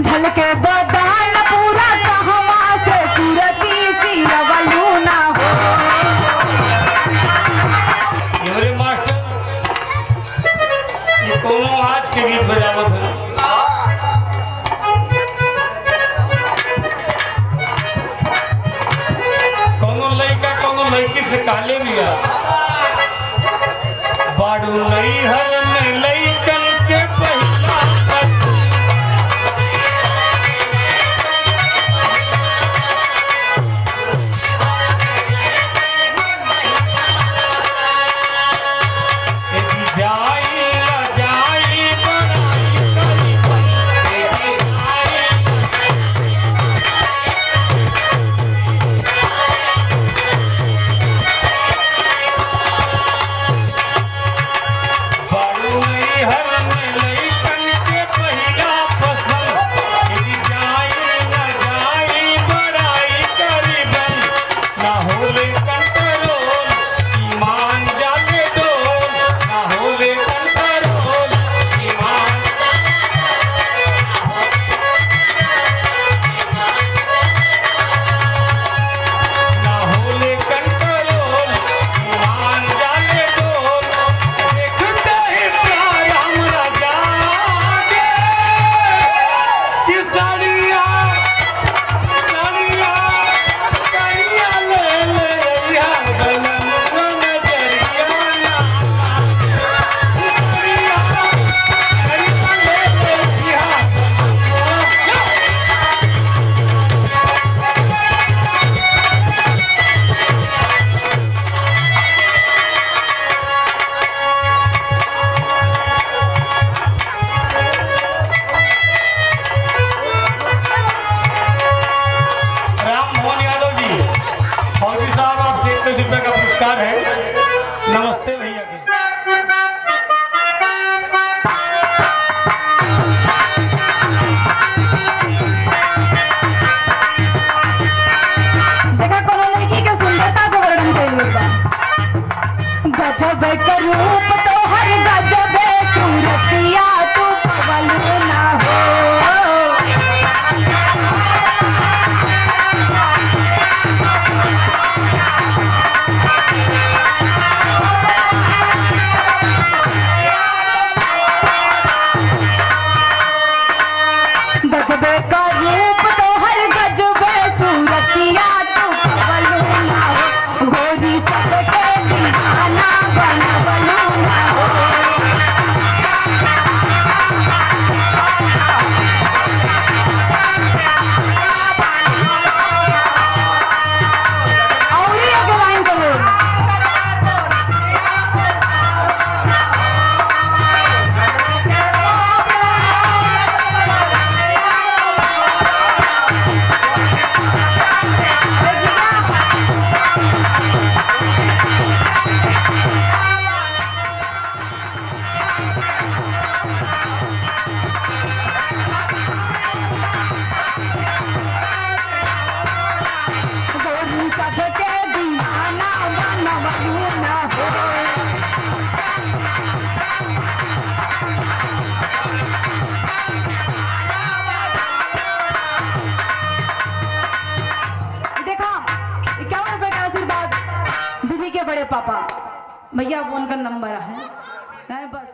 झलके बदाल पूरा कहवा से तुरती सी रवलू ना हो। ये मास्टर ये कोनो आज के गीत बजावत है। कोनो लड़का कोनो लड़की से काले लिया बाड़ू नहीं हर में लड़कन के पहला है। नमस्ते भैया के देखा कोनो लड़की के सुंदरता को वर्णन कइले बा। गजब के रूप तो हर गजब सूरतिया तू पवलू ना हो। गजबे का रूप तो हर गजबे सूरतिया तू पवलू ना हो। गोरी सबके दीवाना बनवलू ना हो। और एक लाइन कहो। गोरी सबके दीवाना बनवलू ना हो। देखा 51 रुपए का आशीर्वाद दीदी के बड़े पापा भैया फोन का नंबर है बस